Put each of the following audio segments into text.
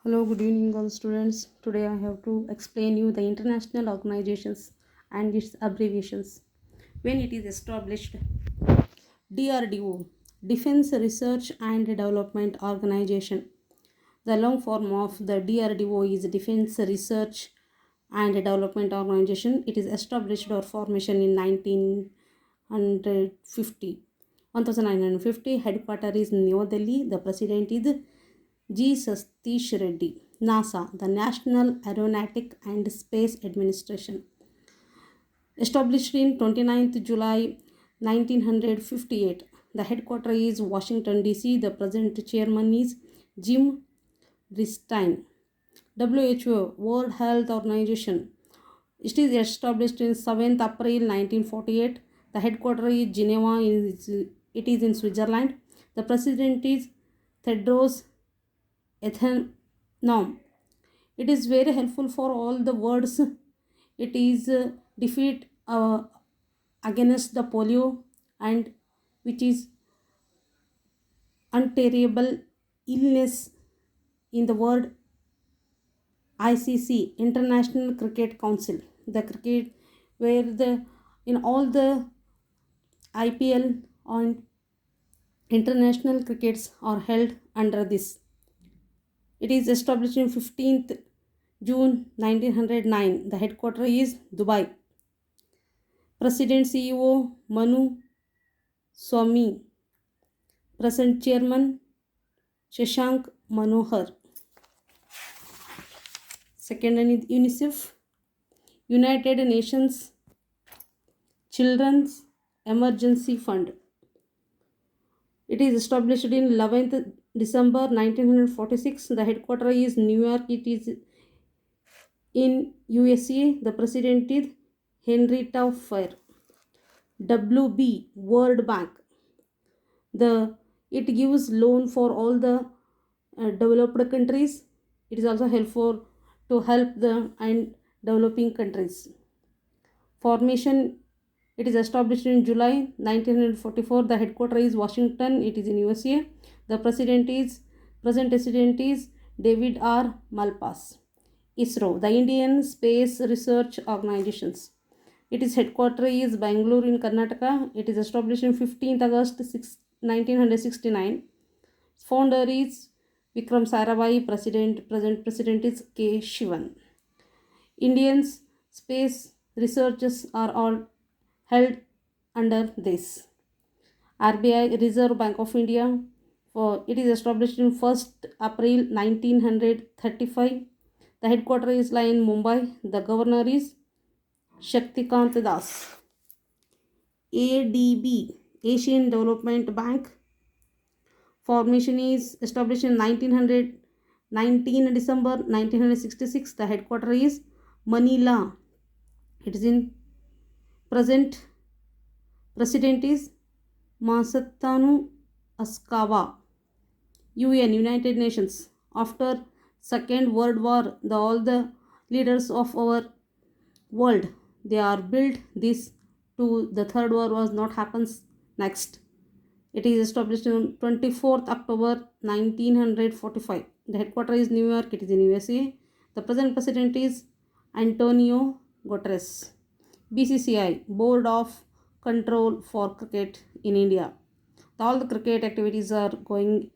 Hello, good evening, all students. Today I have to explain you the international organizations and its abbreviations. When it is established, DRDO, Defense Research and Development Organization. The long form of the DRDO is Defense Research and Development Organization. It is established or formation in 1950. 1950, headquarters is New Delhi. The president is G. Satish Reddy. NASA, the National Aeronautic and Space Administration. Established in 29th July 1958. The headquarters is Washington, D.C. The present chairman is Jim Bridenstine. WHO, World Health Organization. It is established in 7th April 1948. The headquarters is Geneva. It is in Switzerland. The president is Tedros Adhanom. It is very helpful for all the words. It is defeat against the polio and which is unterrible illness in the world. ICC, International Cricket Council, the cricket where the in all the IPL and international crickets are held under this. It is established in 15th June 1909. The headquarters is Dubai. President CEO Manu Swami. Present Chairman Shashank Manohar. Second one is UNICEF, United Nations Children's Emergency Fund. It is established in 11th December 1946. The headquarters is New York. It is in USA. The president is Henrietta Fore. WB, World Bank. It gives loan for all the developed countries. It is also helpful to help the and developing countries. Formation, it is established in July 1944. The headquarters is Washington. It is in USA. The present president is David R. Malpass. ISRO, the Indian Space Research Organizations. It is headquarters is Bangalore in Karnataka. It is established in 15th August 1969. Founder is Vikram Sarabhai. Present president is K. Shivan. Indians space researchers are all held under this. RBI, Reserve Bank of India. It is established in 1st April 1935. The headquarters is in Mumbai. The governor is Shaktikant Das. ADB, Asian Development Bank. Formation is established in 19 December 1966. The headquarters is Manila. It is in present president is Masatanu Askawa. UN, United Nations. After Second World War, all the leaders of our world, they are built this to the Third War was not happens next. It is established on 24th October 1945. The headquarters is New York. It is in USA. The present president is Antonio Guterres. BCCI, Board of Control for Cricket in India. All the cricket activities are going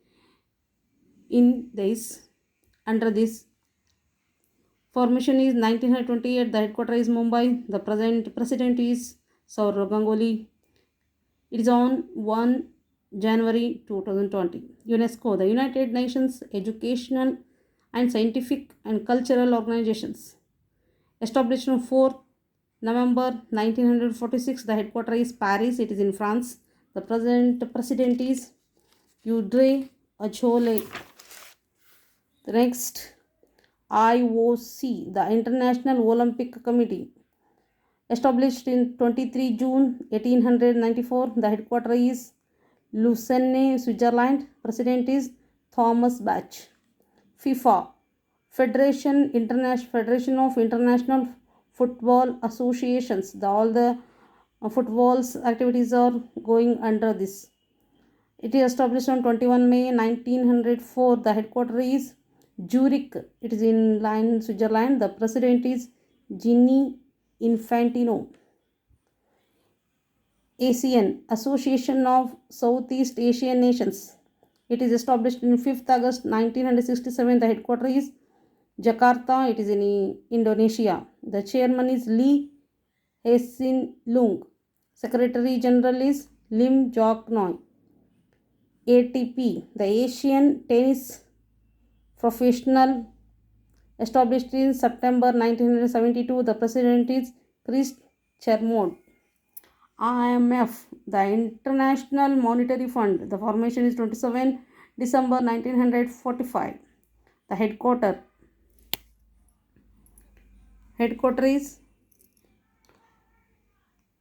in this under this. Formation is 1928. The headquarters is Mumbai. The present president is Sourav Ganguly. It is on 1 January 2020. UNESCO, the United Nations Educational and Scientific and Cultural Organizations. Established on 4 November 1946. The headquarters is Paris. It is in France. The present president is Audrey Azoulay. The next, IOC, the International Olympic Committee. Established in 23 June 1894. The headquarters is Lucerne, Switzerland. President is Thomas Bach. FIFA, Federation of International Football Associations. All the football's activities are going under this. It is established on 21 May 1904. The headquarters is Zurich, it is in line Switzerland. The president is Gianni Infantino. ASEAN, Association of Southeast Asian Nations. It is established in 5th August 1967. The headquarters is Jakarta. It is in Indonesia. The chairman is Lee Hsien Loong. Secretary General is Lim Jock Noi. ATP, the Asian Tennis Professional, established in September 1972. The president is Chris Chermod. IMF, the International Monetary Fund. The formation is 27 December 1945. The headquarters is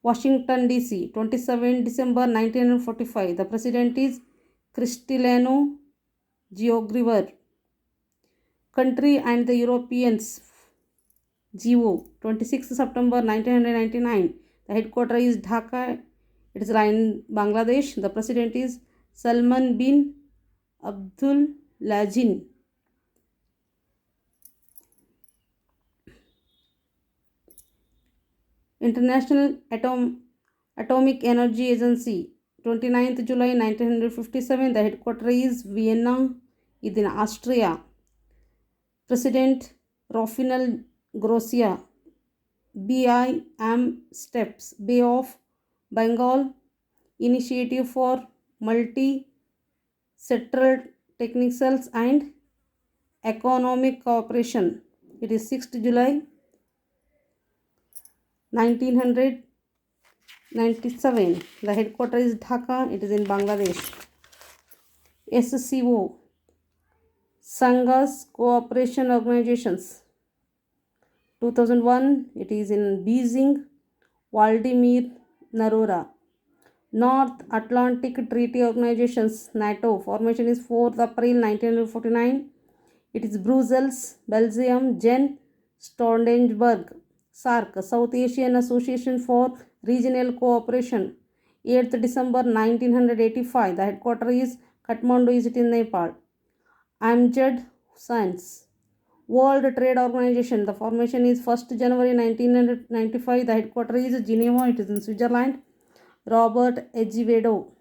Washington DC, 27 December 1945. The president is Cristiano Georgieva. Country and the Europeans, GO, 26 September 1999. The headquarters is Dhaka. It is in Bangladesh. The president is Salman bin Abdul Lajin. International Atomic Energy Agency, 29th July 1957. The headquarters is Vienna, in Austria. President Rafael Grossia. BIM steps, Bay of Bengal Initiative for Multi-Sectoral Technical and Economic Cooperation. It is 6th July 1997. The headquarters is Dhaka. It is in Bangladesh. SCO, Sanghas Cooperation Organizations, 2001. It is in Beijing. Vladimir Narora. North Atlantic Treaty Organizations, NATO. Formation is 4th April 1949. It is Brussels, Belgium. Jen Stoltenberg. SAARC, South Asian Association for Regional Cooperation, 8th December 1985. The headquarters is Kathmandu, is it in Nepal. Amjad Hussains, World Trade Organization. The formation is 1st January 1995. The headquarters is Geneva. It is in Switzerland. Robert Azevedo.